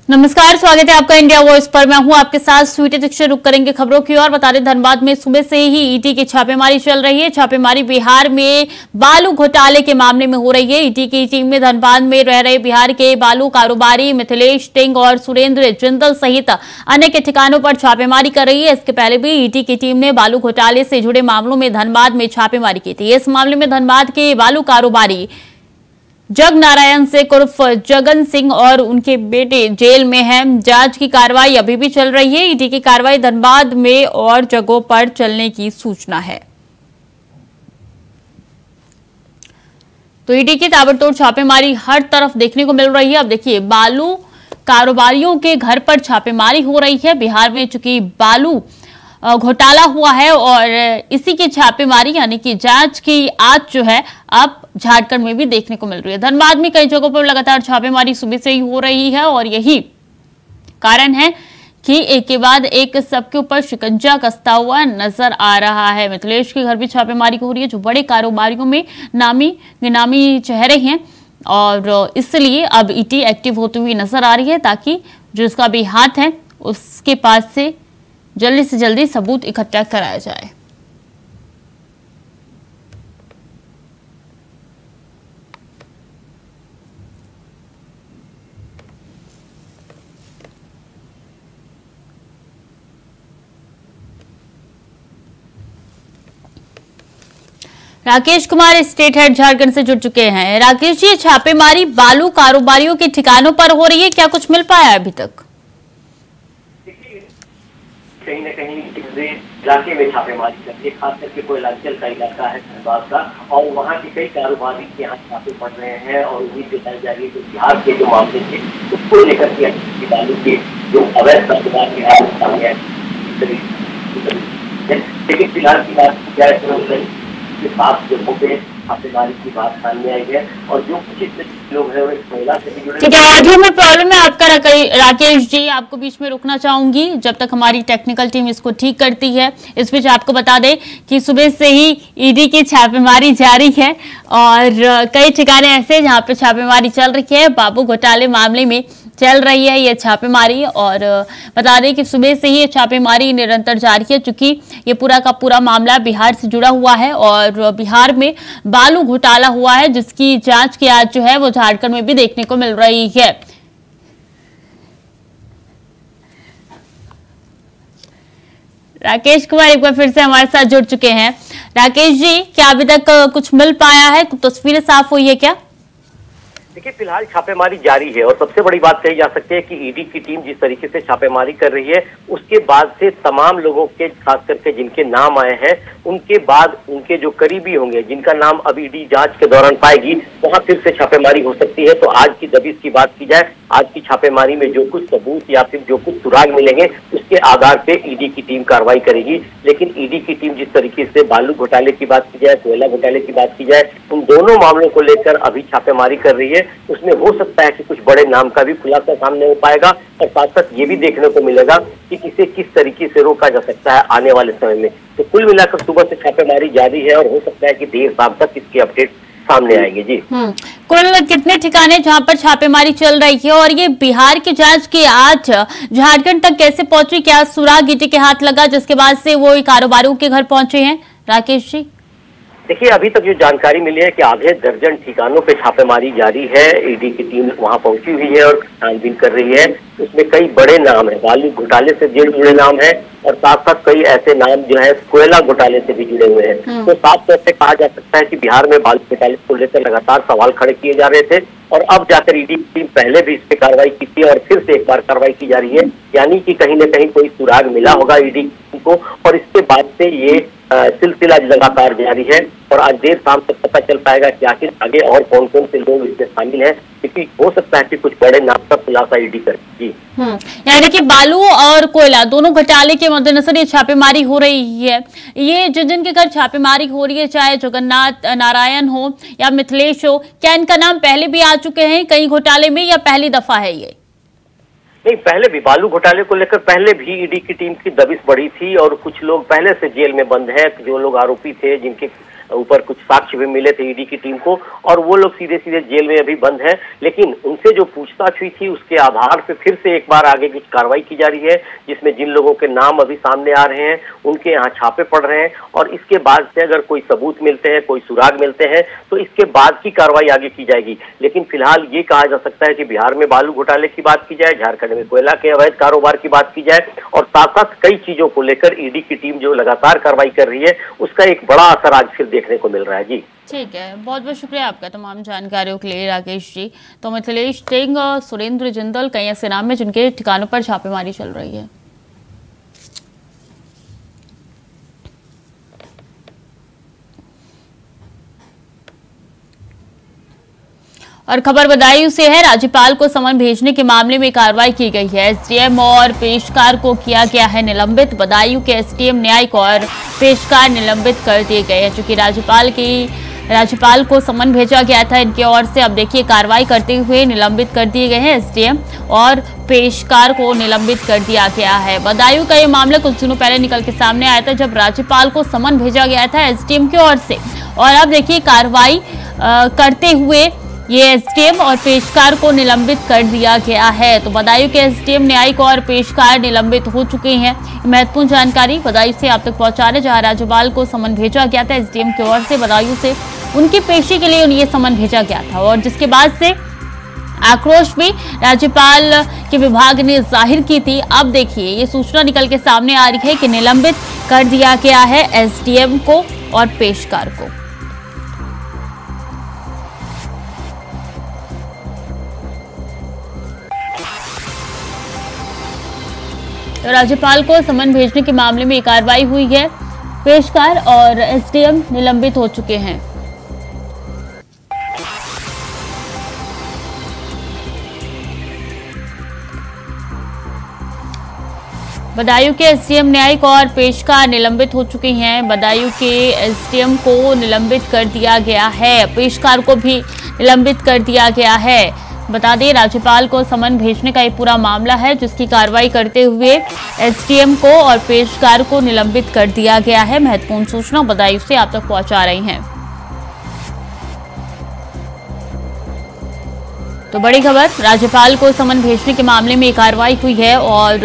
नमस्कार, स्वागत है आपका इंडिया वॉइस पर। मैं हूं आपके साथ स्वीटी दीक्षित। रुक करेंगे खबरों की ओर। बता दें, धनबाद में सुबह से ही ईडी की छापेमारी चल रही है। छापेमारी बिहार में बालू घोटाले के मामले में हो रही है। ईडी की टीम में धनबाद में रह रहे बिहार के बालू कारोबारी मिथिलेश टिंग और सुरेंद्र जिंदल सहित अन्य के ठिकानों पर छापेमारी कर रही है। इसके पहले भी ईडी की टीम ने बालू घोटाले से जुड़े मामलों में धनबाद में छापेमारी की थी। इस मामले में धनबाद के बालू कारोबारी जग नारायण सिंह उर्फ जगन सिंह और उनके बेटे जेल में हैं। जांच की कार्रवाई अभी भी चल रही है। ईडी की कार्रवाई धनबाद में और जगहों पर चलने की सूचना है। तो ईडी की ताबड़तोड़ छापेमारी हर तरफ देखने को मिल रही है। अब देखिए, बालू कारोबारियों के घर पर छापेमारी हो रही है। बिहार में चूंकि बालू घोटाला हुआ है और इसी की छापेमारी यानी कि जांच की आज जो है अब झारखंड में भी देखने को मिल रही है। धनबाद में कई जगहों पर लगातार छापेमारी सुबह से ही हो रही है और यही कारण है कि एक के बाद एक सबके ऊपर शिकंजा कसता हुआ नजर आ रहा है। मिथिलेश के घर भी छापेमारी हो रही है, जो बड़े कारोबारियों में नामी चेहरे हैं और इसलिए अब ईडी एक्टिव होती हुई नजर आ रही है ताकि जो इसका भी हाथ है उसके पास से जल्दी से जल्दी सबूत इकट्ठा कराया जाए। राकेश कुमार स्टेट हेड झारखंड से जुड़ चुके हैं। राकेश जी, छापेमारी बालू कारोबारियों के ठिकानों पर हो रही है, क्या कुछ मिल पाया अभी तक? कहीं न कहीं इलाके में छापेमारी करती है, खास करके कोयलांचल का इलाका है धनबाद का, और वहाँ के कई कारोबारी के यहाँ छापे पड़ रहे हैं और उम्मीद जताई जा रही है कि बिहार के जो मामले थे उसको लेकर के बालू के जो अवैध कारोबार बिहार में सामने आए। लेकिन फिलहाल की बात की जाए तो 7 जगहों पे छापेमारी की बात सामने आई है और जो कुछ लोग हैं वो इस महिला से भी जुड़े। ठीक है, ऑडियो में प्रॉब्लम है आपका राकेश जी, आपको बीच में रुकना चाहूंगी जब तक हमारी टेक्निकल टीम इसको ठीक करती है। इस बीच आपको बता दें कि सुबह से ही ईडी की छापेमारी जारी है और कई ठिकाने ऐसे जहां पे छापेमारी चल रही है। बालू घोटाले मामले में चल रही है ये छापेमारी और बता दें कि सुबह से ही ये छापेमारी निरंतर जारी है, चूंकि ये पूरा का पूरा मामला बिहार से जुड़ा हुआ है और बिहार में बालू घोटाला हुआ है जिसकी जांच की आज जो है वो झारखंड में भी देखने को मिल रही है। राकेश कुमार एक बार फिर से हमारे साथ जुड़ चुके हैं। राकेश जी, क्या अभी तक कुछ मिल पाया है, तस्वीरें साफ हुई है क्या? देखिए, फिलहाल छापेमारी जारी है और सबसे बड़ी बात कही जा सकती है कि ईडी की टीम जिस तरीके से छापेमारी कर रही है उसके बाद से तमाम लोगों के, खास करके जिनके नाम आए हैं उनके बाद उनके जो करीबी होंगे जिनका नाम अब ईडी जांच के दौरान पाएगी वहां फिर से छापेमारी हो सकती है। तो आज की जब इसकी बात की जाए, आज की छापेमारी में जो कुछ सबूत या फिर जो कुछ सुराग मिलेंगे उसके आधार पे ईडी की टीम कार्रवाई करेगी। लेकिन ईडी की टीम जिस तरीके से बालू घोटाले की बात की जाए, कोयला घोटाले की बात की जाए, उन दोनों मामलों को लेकर अभी छापेमारी कर रही है। उसमें हो सकता है कि कुछ बड़े नाम का भी खुलासा सामने हो पाएगा और साथ साथ ये भी देखने को मिलेगा कि इसे किस तरीके से रोका जा सकता है आने वाले समय में। तो कुल मिलाकर सुबह से छापेमारी जारी है और हो सकता है कि देर शाम तक इसकी अपडेट सामने आएंगे। जी, कुल कितने ठिकाने जहां पर छापेमारी चल रही है और ये बिहार की जांच की आज झारखंड तक कैसे पहुंची? क्या सुराग ईडी के हाथ लगा जिसके बाद से वो कारोबारियों के घर पहुंचे हैं? राकेश जी, देखिए, अभी तक जो जानकारी मिली है कि आधे दर्जन ठिकानों पे छापेमारी जारी है। ईडी की टीम वहां पहुंची हुई है और छानबीन कर रही है। उसमें कई बड़े नाम है, बालू घोटाले से जुड़े नाम है और साथ साथ कई ऐसे नाम जो है कोयला घोटाले से भी जुड़े हुए हैं। तो साफ तौर से कहा जा सकता है कि बिहार में बालू घोटाले को लेकर लगातार सवाल खड़े किए जा रहे थे और अब जाकर ईडी की टीम पहले भी इस पे कार्रवाई की थी और फिर से एक बार कार्रवाई की जा रही है। यानी कि कहीं न कहीं कोई सुराग मिला होगा ईडी को और इसके बाद से ये सिलसिला लगातार जारी है और आज देर शाम तक पता चल पाएगा कि आखिर आगे और कौन कौन से लोग इसमें शामिल हैं, क्योंकि हो सकता है कि कुछ बड़े नाम का खुलासा ईडी करेगी। यानी कि बालू और कोयला दोनों घोटाले के मद्देनजर ये छापेमारी हो रही है। ये जिनके घर छापेमारी हो रही है, चाहे जगन्नाथ नारायण हो या मिथिलेश हो, क्या इनका नाम पहले भी आ चुके हैं कई घोटाले में या पहली दफा है ये? नहीं, पहले भी बालू घोटाले को लेकर पहले भी ईडी की टीम की दबिश बढ़ी थी और कुछ लोग पहले से जेल में बंद है। जो लोग आरोपी थे, जिनके ऊपर कुछ साक्ष्य भी मिले थे ईडी की टीम को, और वो लोग सीधे सीधे जेल में अभी बंद है। लेकिन उनसे जो पूछताछ हुई थी उसके आधार पे फिर से एक बार आगे की कार्रवाई की जा रही है, जिसमें जिन लोगों के नाम अभी सामने आ रहे हैं उनके यहाँ छापे पड़ रहे हैं, और इसके बाद से अगर कोई सबूत मिलते हैं, कोई सुराग मिलते हैं, तो इसके बाद की कार्रवाई आगे की जाएगी। लेकिन फिलहाल ये कहा जा सकता है कि बिहार में बालू घोटाले की बात की जाए, झारखंड में कोयला के अवैध कारोबार की बात की जाए, और साथ साथ कई चीजों को लेकर ईडी की टीम जो लगातार कार्रवाई कर रही है उसका एक बड़ा असर आज फिर देखने को मिल रहा है। जी ठीक है, बहुत बहुत शुक्रिया आपका तमाम जानकारियों के लिए राकेश जी। तो मिथिलेश सिंह और सुरेंद्र जिंदल कई ऐसे नाम है जिनके ठिकानों पर छापेमारी चल रही है। और खबर बदायूं से है, राज्यपाल को समन भेजने के मामले में कार्रवाई की गई है। एसडीएम और पेशकार को किया गया है निलंबित। बदायूं के एसडीएम न्यायिक और पेशकार निलंबित कर दिए गए हैं। चूंकि राज्यपाल को समन भेजा गया था इनकी ओर से, अब देखिए कार्रवाई करते हुए निलंबित कर दिए गए हैं। एसडीएम और पेशकार को निलंबित कर दिया गया है। बदायूं का ये मामला कुछ दिनों पहले निकल के सामने आया था, जब राज्यपाल को समन भेजा गया था एसडीएम की ओर से, और अब देखिए कार्रवाई करते हुए ये एसडीएम और पेशकार को निलंबित कर दिया गया है। तो बदायूं के एसडीएम न्यायिक और पेशकार निलंबित हो चुके हैं। महत्वपूर्ण जानकारी बदायूं से आप तक पहुंचा रहे, जहां राज्यपाल को समन भेजा गया था एसडीएम की ओर से, बदायूं से उनकी पेशी के लिए उन्हें समन भेजा गया था, और जिसके बाद से आक्रोश भी राज्यपाल के विभाग ने जाहिर की थी। अब देखिए ये सूचना निकल के सामने आ रही है कि निलंबित कर दिया गया है एसडीएम को और पेशकार को। तो राज्यपाल को समन भेजने के मामले में कार्रवाई हुई है। पेशकार और एसडीएम निलंबित हो चुके हैं। बदायूं के एसडीएम न्यायिक और पेशकार निलंबित हो चुके हैं। बदायूं के एसडीएम को निलंबित कर दिया गया है, पेशकार को भी निलंबित कर दिया गया है। बता दें राज्यपाल को समन भेजने का ये पूरा मामला है, जिसकी कार्रवाई करते हुए एसडीएम को और पेशकार को निलंबित कर दिया गया है। महत्वपूर्ण सूचना बदायूं से आप तक पहुंचा रही हैं। तो बड़ी खबर, राज्यपाल को समन भेजने के मामले में कार्रवाई हुई है, और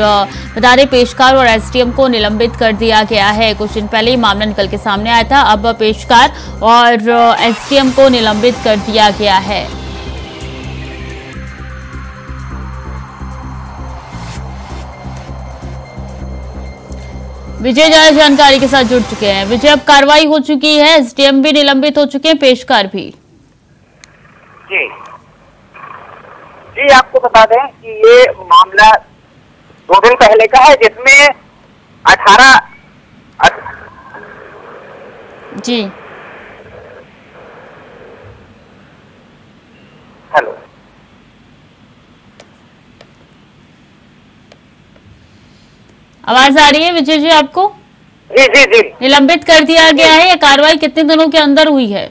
बता दें पेशकार और एसडीएम को निलंबित कर दिया गया है। कुछ दिन पहले ही मामला निकल के सामने आया था, अब पेशकार और एसडीएम को निलंबित कर दिया गया है। विजय जानकारी के साथ जुड़ चुके हैं। विजय, अब कार्रवाई हो चुकी है, एसडीएम भी निलंबित हो चुके हैं, पेशकार भी। जी आपको बता दें कि ये मामला 2 दिन पहले का है, जिसमें 18 जी हेलो आवाज आ रही है विजय जी आपको? जी जी जी निलंबित कर दिया गया है, या कार्रवाई कितने दिनों के अंदर हुई है?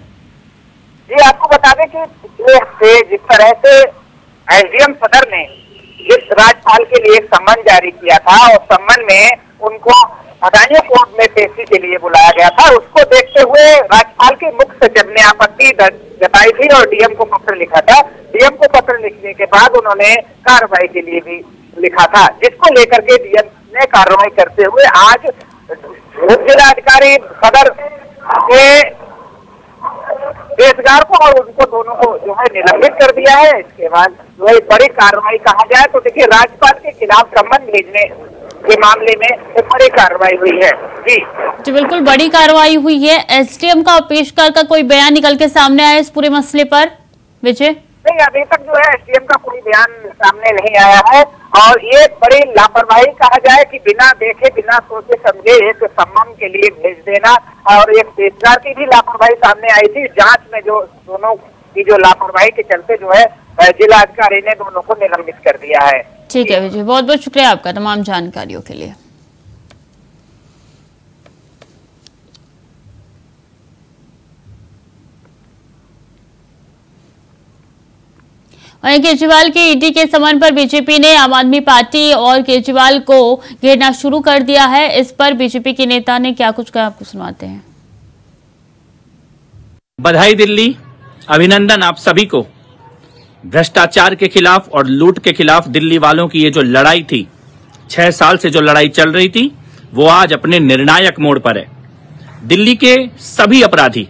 जी आपको बता दें कि पिछले हफ्ते जिस तरह से एसडीएम सदर ने इस राज्यपाल के लिए सम्मन जारी किया था, और सम्मन में उनको बदायूं कोर्ट में पेशी के लिए बुलाया गया था, उसको देखते हुए राज्यपाल के मुख्य सचिव ने आपत्ति जताई थी और डीएम को पत्र लिखा था। डीएम को पत्र लिखने के बाद उन्होंने कार्रवाई के लिए भी लिखा था, जिसको लेकर के डीएम ने कार्रवाई करते हुए आज जिलाधिकारी सदर के पेशकार को और उनको दोनों को जो है निलंबित कर दिया है। इसके बाद जो है बड़ी कार्रवाई कहा जाए तो देखिए राज्यपाल के खिलाफ सम्मन भेजने के मामले में एक बड़ी कार्रवाई हुई है। जी बिल्कुल बड़ी कार्रवाई हुई है। एसडीएम का और पेशकार का कोई बयान निकल के सामने आया इस पूरे मसले पर विजय? नहीं, अभी तक जो है एसडीएम का कोई बयान सामने नहीं आया है, और ये बड़ी लापरवाही कहा जाए कि बिना देखे बिना सोचे समझे एक सम्मान के लिए भेज देना, और एक पेशकार की भी लापरवाही सामने आई थी। जांच में जो दोनों की जो लापरवाही के चलते जो है जिलाधिकारी ने दोनों को निलंबित कर दिया है। ठीक है विजय, बहुत बहुत शुक्रिया आपका तमाम जानकारियों के लिए। वहीं केजरीवाल के ईडी के समन पर बीजेपी ने आम आदमी पार्टी और केजरीवाल को घेरना शुरू कर दिया है। इस पर बीजेपी के नेता ने क्या कुछ कहा, आपको सुनाते हैं। बधाई दिल्ली, अभिनंदन आप सभी को। भ्रष्टाचार के खिलाफ और लूट के खिलाफ दिल्ली वालों की ये जो लड़ाई थी, 6 साल से जो लड़ाई चल रही थी, वो आज अपने निर्णायक मोड़ पर है। दिल्ली के सभी अपराधी,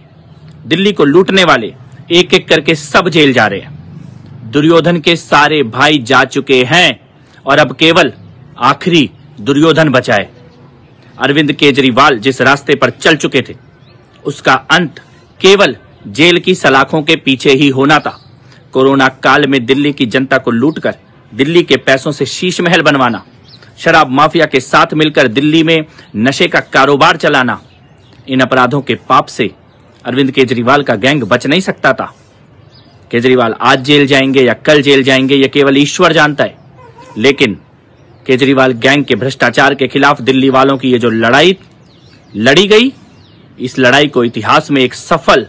दिल्ली को लूटने वाले एक एक करके सब जेल जा रहे हैं। दुर्योधन के सारे भाई जा चुके हैं और अब केवल आखिरी दुर्योधन बचा है। अरविंद केजरीवाल जिस रास्ते पर चल चुके थे, उसका अंत केवल जेल की सलाखों के पीछे ही होना था। कोरोना काल में दिल्ली की जनता को लूटकर दिल्ली के पैसों से शीश महल बनवाना, शराब माफिया के साथ मिलकर दिल्ली में नशे का कारोबार चलाना, इन अपराधों के पाप से अरविंद केजरीवाल का गैंग बच नहीं सकता था। केजरीवाल आज जेल जाएंगे या कल जेल जाएंगे, यह केवल ईश्वर जानता है। लेकिन केजरीवाल गैंग के भ्रष्टाचार के खिलाफ दिल्ली वालों की ये जो लड़ाई लड़ी गई, इस लड़ाई को इतिहास में एक सफल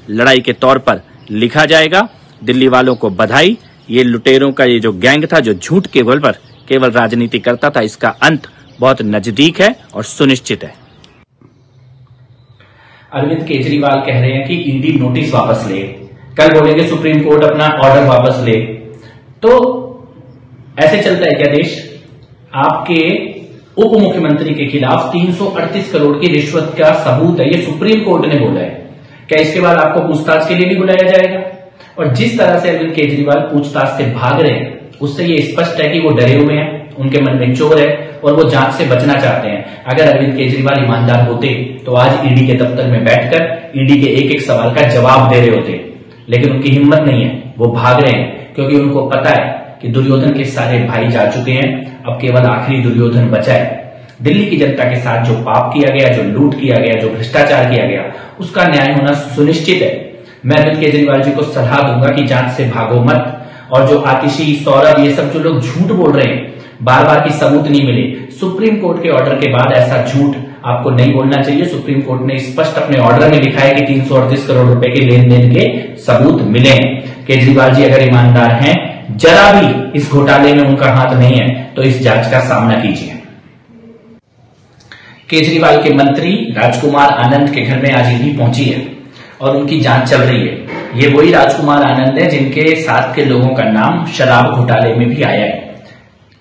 लड़ाई के तौर पर लिखा जाएगा। दिल्ली वालों को बधाई। ये लुटेरों का ये जो गैंग था, जो झूठ के बल पर केवल राजनीति करता था, इसका अंत बहुत नजदीक है और सुनिश्चित है। अरविंद केजरीवाल कह रहे हैं कि ईडी नोटिस वापस ले, कल बोलेंगे सुप्रीम कोर्ट अपना ऑर्डर वापस ले। तो ऐसे चलता है क्या देश? आपके उप मुख्यमंत्री के खिलाफ 338 करोड़ की रिश्वत का सबूत है, ये सुप्रीम कोर्ट ने बोला है। क्या इसके बाद आपको पूछताछ के लिए भी बुलाया जाएगा? और जिस तरह से अरविंद केजरीवाल पूछताछ से भाग रहे हैं, उससे ये स्पष्ट है कि वो डरे हुए हैं, उनके मन में चोर है और वो जांच से बचना चाहते हैं। अगर अरविंद केजरीवाल ईमानदार होते तो आज ईडी के दफ्तर में बैठकर ईडी के एक एक सवाल का जवाब दे रहे होते, लेकिन उनकी हिम्मत नहीं है, वो भाग रहे हैं क्योंकि उनको पता है कि दुर्योधन के सारे भाई जा चुके हैं, अब केवल आखिरी दुर्योधन बचा है। दिल्ली की जनता के साथ जो पाप किया गया, जो लूट किया गया, जो भ्रष्टाचार किया गया, उसका न्याय होना सुनिश्चित है। मैं अरविंद केजरीवाल जी को सलाह दूंगा कि जांच से भागो मत। और जो आतिशी, सौरभ, ये सब जो लोग झूठ बोल रहे हैं, बार बार की सबूत नहीं मिले, सुप्रीम कोर्ट के ऑर्डर के बाद ऐसा झूठ आपको नहीं बोलना चाहिए। सुप्रीम कोर्ट ने स्पष्ट अपने ऑर्डर में लिखा है कि 338 करोड़ रुपए के लेन देन के सबूत मिले। केजरीवाल जी अगर ईमानदार हैं, जरा भी इस घोटाले में उनका हाथ नहीं है, तो इस जांच का सामना कीजिए। केजरीवाल के मंत्री राजकुमार आनंद के घर में आज ईडी पहुंची है और उनकी जांच चल रही है। ये वही राजकुमार आनंद है जिनके साथ के लोगों का नाम शराब घोटाले में भी आया है।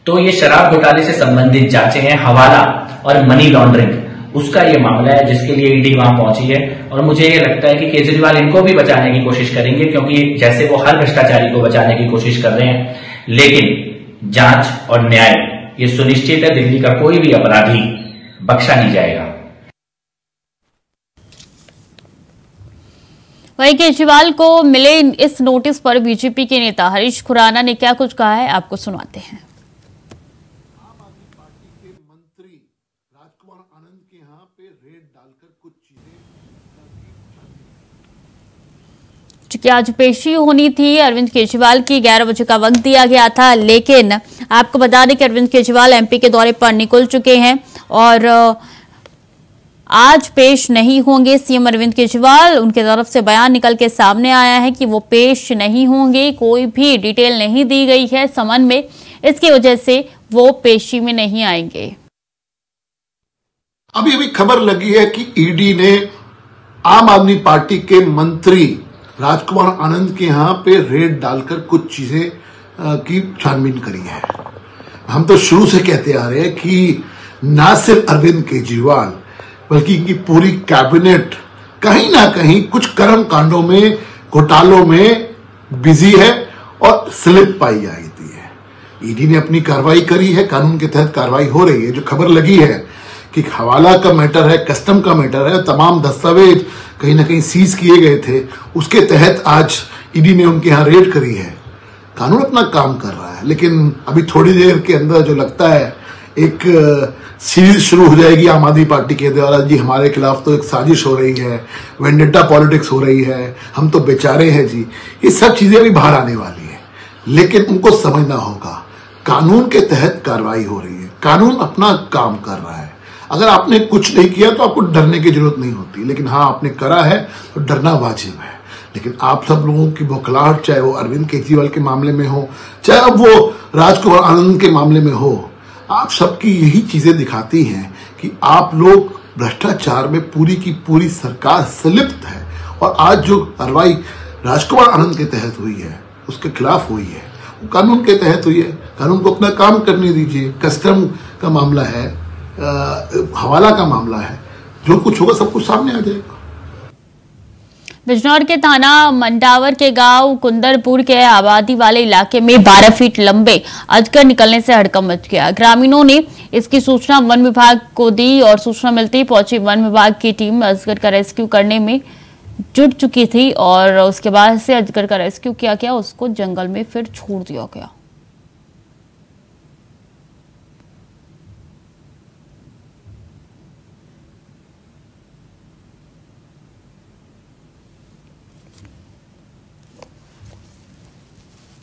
तो ये शराब घोटाले से संबंधित जांचें हैं, हवाला और मनी लॉन्ड्रिंग, उसका ये मामला है जिसके लिए ईडी वहां पहुंची है। और मुझे ये लगता है कि केजरीवाल इनको भी बचाने की कोशिश करेंगे, क्योंकि जैसे वो हर भ्रष्टाचारी को बचाने की कोशिश कर रहे हैं, लेकिन जांच और न्याय ये सुनिश्चित है। दिल्ली का कोई भी अपराधी बख्शा नहीं जाएगा। वहीं केजरीवाल को मिले इस नोटिस पर बीजेपी के नेता हरीश खुराना ने क्या कुछ कहा है, आपको सुनाते हैं। आम आदमी पार्टी के मंत्री राजकुमार आनंद के यहाँ पे रेड डालकर कुछ चीजें, चूंकि आज पेशी होनी थी, अरविंद केजरीवाल की 11 बजे का वक्त दिया गया था, लेकिन आपको बता दें कि अरविंद केजरीवाल एमपी के दौरे पर निकल चुके हैं और आज पेश नहीं होंगे सीएम अरविंद केजरीवाल। उनके तरफ से बयान निकल के सामने आया है कि वो पेश नहीं होंगे, कोई भी डिटेल नहीं दी गई है समन में, इसकी वजह से वो पेशी में नहीं आएंगे। अभी अभी खबर लगी है कि ईडी ने आम आदमी पार्टी के मंत्री राजकुमार आनंद के यहाँ पे रेड डालकर कुछ चीजें की छानबीन करी है। हम तो शुरू से कहते आ रहे हैं कि न सिर्फ अरविंद केजरीवाल बल्कि इनकी पूरी कैबिनेट कहीं ना कहीं कुछ कर्म कांडों में, घोटालों में बिजी है और स्लिप पाई जाती है। ईडी ने अपनी कार्रवाई करी है, कानून के तहत कार्रवाई हो रही है। जो खबर लगी है कि हवाला का मैटर है, कस्टम का मैटर है, तमाम दस्तावेज कहीं ना कहीं सीज किए गए थे, उसके तहत आज ईडी ने उनके यहाँ रेड करी है। कानून अपना काम कर रहा है, लेकिन अभी थोड़ी देर के अंदर जो लगता है एक सीरीज शुरू हो जाएगी आम आदमी पार्टी के द्वारा, जी हमारे खिलाफ तो एक साजिश हो रही है, वेंडेटा पॉलिटिक्स हो रही है, हम तो बेचारे हैं जी। ये सब चीजें भी बाहर आने वाली है, लेकिन उनको समझना होगा कानून के तहत कार्रवाई हो रही है, कानून अपना काम कर रहा है। अगर आपने कुछ नहीं किया तो आपको डरने की जरूरत नहीं होती, लेकिन हाँ आपने करा है तो डरना वाजिब है। लेकिन आप सब लोगों की बौखलाहट, चाहे वो अरविंद केजरीवाल के मामले में हो, चाहे अब वो राजकुमार आनंद के मामले में हो, आप सबकी यही चीजें दिखाती हैं कि आप लोग भ्रष्टाचार में पूरी की पूरी सरकार संलिप्त है और आज जो कार्रवाई राजकुमार आनंद के तहत हुई है उसके खिलाफ हुई है, वो कानून के तहत हुई है। कानून को अपना काम करने दीजिए। कस्टम का मामला है, हवाला का मामला है, जो कुछ होगा सब कुछ सामने आ जाएगा। बिजनौर के थाना मंडावर के गांव कुंदरपुर के आबादी वाले इलाके में 12 फीट लंबे अजगर निकलने से हड़कंप मच गया। ग्रामीणों ने इसकी सूचना वन विभाग को दी और सूचना मिलते ही पहुंची वन विभाग की टीम अजगर का रेस्क्यू करने में जुट चुकी थी और उसके बाद से अजगर का रेस्क्यू किया गया, उसको जंगल में फिर छोड़ दिया गया।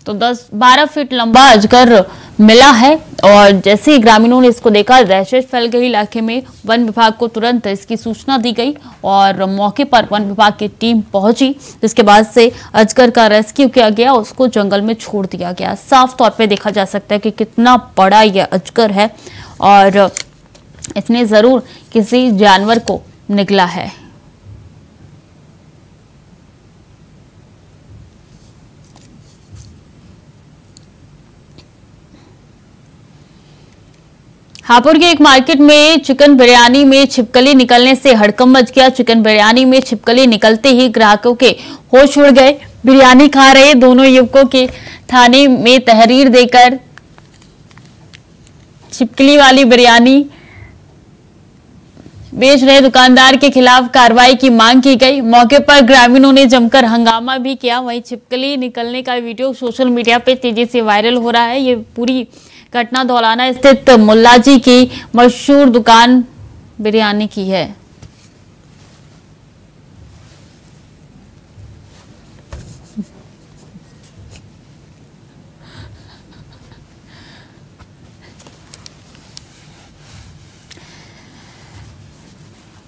तो 10-12 फीट लंबा अजगर मिला है और जैसे ही ग्रामीणों ने इसको देखा, दहशत फैल गई इलाके में। वन विभाग को तुरंत इसकी सूचना दी गई और मौके पर वन विभाग की टीम पहुंची, जिसके बाद से अजगर का रेस्क्यू किया गया, उसको जंगल में छोड़ दिया गया। साफ तौर पे देखा जा सकता है कि कितना बड़ा यह अजगर है और इसने जरूर किसी जानवर को निगला है। हापुड़ के एक मार्केट में चिकन बिरयानी में छिपकली निकलने से हड़कंप मच गया। चिकन बिरयानी में छिपकली निकलते ही ग्राहकों के होश उड़ गए। बिरयानी खा रहे दोनों युवकों के थाने में तहरीर देकर छिपकली वाली बिरयानी बेच रहे दुकानदार के खिलाफ कार्रवाई की मांग की गई। मौके पर ग्रामीणों ने जमकर हंगामा भी किया। वहीं छिपकली निकलने का वीडियो सोशल मीडिया पे तेजी से वायरल हो रहा है। ये पूरी घटना धौलाना स्थित मुल्लाजी की मशहूर दुकान बिरयानी की है।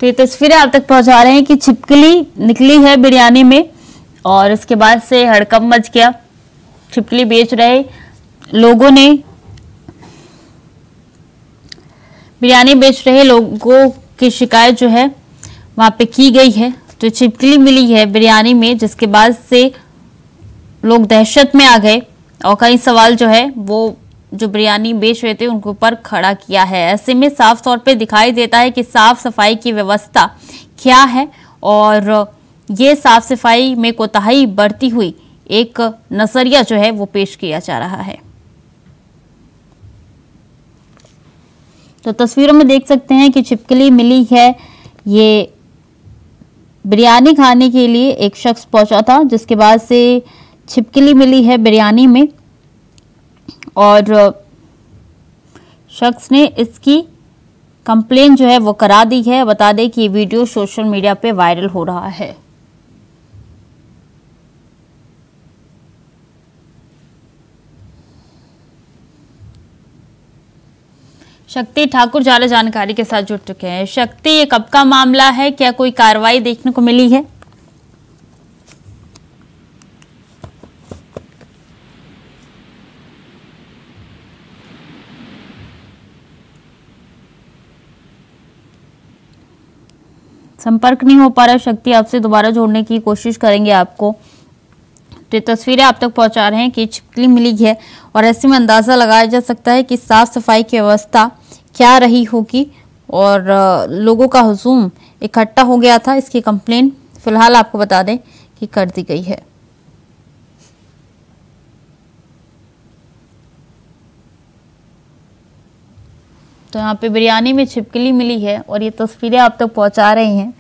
तो ये तस्वीरें आप तक पहुंचा रहे हैं कि छिपकली निकली है बिरयानी में और उसके बाद से हड़कंप मच गया। छिपकली बेच रहे लोगों ने, बिरयानी बेच रहे लोगों की शिकायत जो है वहां पे की गई है। तो छिपकली मिली है बिरयानी में, जिसके बाद से लोग दहशत में आ गए और कई सवाल जो है वो जो बिरयानी बेच रहे थे उनके ऊपर खड़ा किया है। ऐसे में साफ तौर पे दिखाई देता है कि साफ सफाई की व्यवस्था क्या है और ये साफ सफाई में कोताही बढ़ती हुई एक नजरिया जो है वो पेश किया जा रहा है। तो तस्वीरों में देख सकते हैं कि छिपकली मिली है। ये बिरयानी खाने के लिए एक शख्स पहुंचा था, जिसके बाद से छिपकली मिली है बिरयानी में और शख्स ने इसकी कंप्लेन जो है वो करा दी है। बता दें कि ये वीडियो सोशल मीडिया पे वायरल हो रहा है। शक्ति ठाकुर ज्यादा जानकारी के साथ जुड़ चुके हैं। शक्ति, ये कब का मामला है? क्या कोई कार्रवाई देखने को मिली है? संपर्क नहीं हो पा रहा शक्ति, आपसे दोबारा जोड़ने की कोशिश करेंगे आपको। तो तस्वीरें आप तक पहुंचा रहे हैं कि छिपकली मिली है और ऐसे में अंदाजा लगाया जा सकता है कि साफ सफाई की व्यवस्था क्या रही होगी और लोगों का हुजूम इकट्ठा हो गया था। इसकी कंप्लेन फिलहाल आपको बता दें कि कर दी गई है। तो यहाँ पे बिरयानी में छिपकली मिली है और ये तस्वीरें आप तक पहुंचा रहे हैं।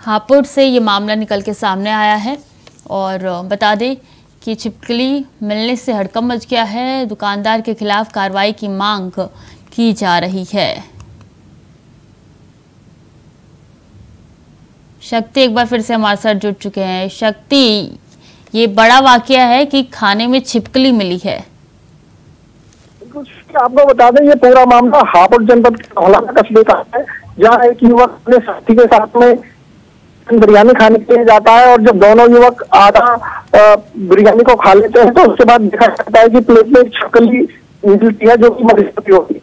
हापुड़ से ये मामला निकल के सामने आया है और बता दें कि छिपकली मिलने से हड़कंप मच गया है। दुकानदार के खिलाफ कार्रवाई की मांग की जा रही है। शक्ति एक बार फिर से हमारे साथ जुड़ चुके हैं। शक्ति, ये बड़ा वाकया है कि खाने में छिपकली मिली है। आपको बता दें ये पूरा मामला हापुड़ जनपद के धौलाना कस्बे का है, जहाँ एक युवक अपने साथी के साथ में बिरयानी खाने के लिए जाता है और जब दोनों युवक आधा बिरयानी को खा लेते हैं तो उसके बाद देखा जाता है कि प्लेट में एक शकली मिलती है जो कि मरी होती है।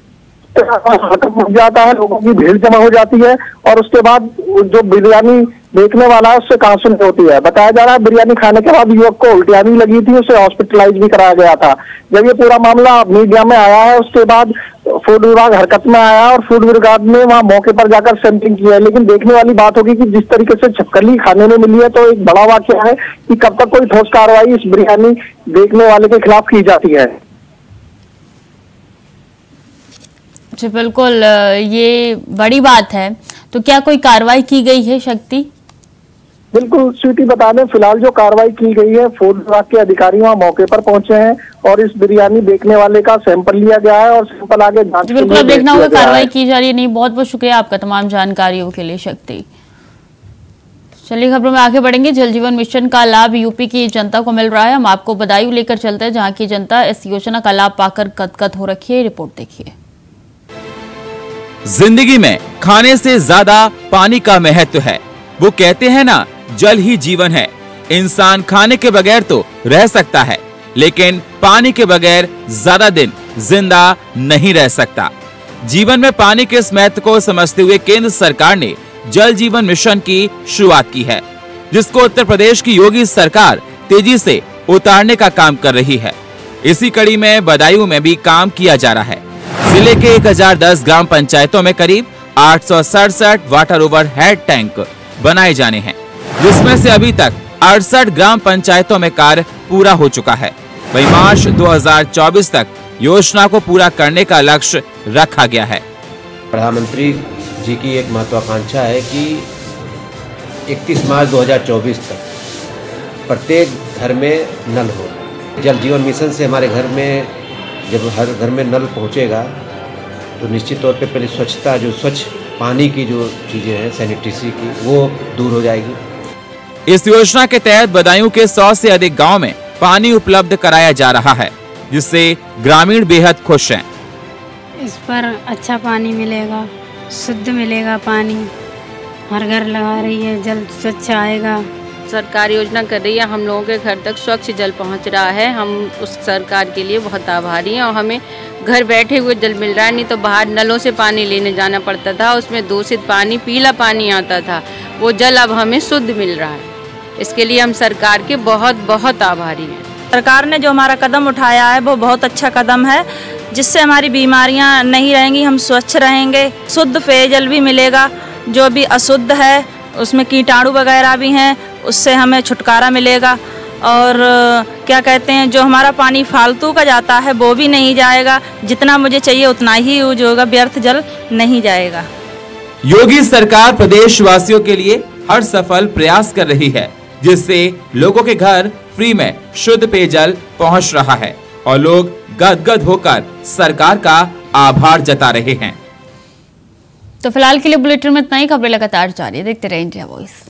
हड़कंप मच जाता है, लोगों की भीड़ जमा हो जाती है और उसके बाद जो बिरयानी देखने वाला है उससे कहासुनी होती है। बताया जा रहा है बिरयानी खाने के बाद युवक को उल्टियाँ भी लगी थी, उसे हॉस्पिटलाइज भी कराया गया था। जब ये पूरा मामला मीडिया में आया है उसके बाद फूड विभाग हरकत में आया और फूड विभाग ने वहाँ मौके पर जाकर सैंपलिंग की है। लेकिन देखने वाली बात होगी कि जिस तरीके से छक्कली खाने में मिली है तो एक बड़ा वाकया है कि कब तक कोई ठोस कार्रवाई इस बिरयानी देखने वाले के खिलाफ की जाती है। जी बिल्कुल, ये बड़ी बात है। तो क्या कोई कार्रवाई की गई है शक्ति? बिल्कुल स्वीटी, बता दें फिलहाल जो कार्रवाई की गई है, फूड विभाग के अधिकारी वहाँ मौके पर पहुंचे हैं और इस बिरयानी देखने वाले का सैंपल लिया गया है और सैंपल आगे जांच के लिए बिल्कुल अब देखना होगा कार्रवाई की जा रही है नहीं। बहुत बहुत शुक्रिया आपका तमाम जानकारियों के लिए शक्ति। चलिए खबरों में आगे बढ़ेंगे। जल जीवन मिशन का लाभ यूपी की जनता को मिल रहा है। हम आपको बदायूं लेकर चलते हैं जहां की जनता इस योजना का लाभ पाकर गदगद हो रखी है। रिपोर्ट देखिए। जिंदगी में खाने से ज्यादा पानी का महत्व है। वो कहते हैं ना, जल ही जीवन है। इंसान खाने के बगैर तो रह सकता है, लेकिन पानी के बगैर ज्यादा दिन जिंदा नहीं रह सकता। जीवन में पानी के इस महत्व को समझते हुए केंद्र सरकार ने जल जीवन मिशन की शुरुआत की है, जिसको उत्तर प्रदेश की योगी सरकार तेजी से उतारने का काम कर रही है। इसी कड़ी में बदायूं में भी काम किया जा रहा है। जिले के 1010 ग्राम पंचायतों में करीब 867 वाटर ओवर हेड टैंक बनाए जाने हैं, जिसमें से अभी तक 68 ग्राम पंचायतों में कार्य पूरा हो चुका है। वहीं मार्च 2024 तक योजना को पूरा करने का लक्ष्य रखा गया है। प्रधानमंत्री जी की एक महत्वाकांक्षा है कि 31 मार्च 2024 तक प्रत्येक घर में नल हो। जल जीवन मिशन से हमारे घर में जब हर घर में नल पहुंचेगा तो निश्चित तौर पे पहले स्वच्छता, जो स्वच्छ पानी की जो चीजें हैं सैनिटरी की, वो दूर हो जाएगी। इस योजना के तहत बदायूं के 100 से अधिक गांव में पानी उपलब्ध कराया जा रहा है, जिससे ग्रामीण बेहद खुश हैं। इस पर अच्छा पानी मिलेगा, शुद्ध मिलेगा पानी, हर घर लगा रही है, जल स्वच्छ आएगा। सरकार योजना कर रही है, हम लोगों के घर तक स्वच्छ जल पहुंच रहा है। हम उस सरकार के लिए बहुत आभारी हैं और हमें घर बैठे हुए जल मिल रहा है। नहीं तो बाहर नलों से पानी लेने जाना पड़ता था, उसमें दूषित पानी, पीला पानी आता था। वो जल अब हमें शुद्ध मिल रहा है। इसके लिए हम सरकार के बहुत बहुत आभारी हैं। सरकार ने जो हमारा कदम उठाया है वो बहुत अच्छा कदम है, जिससे हमारी बीमारियां नहीं रहेंगी, हम स्वच्छ रहेंगे, शुद्ध पेयजल भी मिलेगा। जो भी अशुद्ध है उसमें कीटाणु वगैरह भी हैं, उससे हमें छुटकारा मिलेगा। और क्या कहते हैं, जो हमारा पानी फालतू का जाता है वो भी नहीं जाएगा, जितना मुझे चाहिए उतना ही यूज होगा, व्यर्थ जल नहीं जाएगा। योगी सरकार प्रदेश वासियों के लिए हर सफल प्रयास कर रही है, जिससे लोगों के घर फ्री में शुद्ध पेयजल पहुंच रहा है और लोग गदगद होकर सरकार का आभार जता रहे हैं। तो फिलहाल के लिए बुलेटिन में इतना ही। खबरें लगातार जारी है, देखते रहिए इंडिया वॉइस।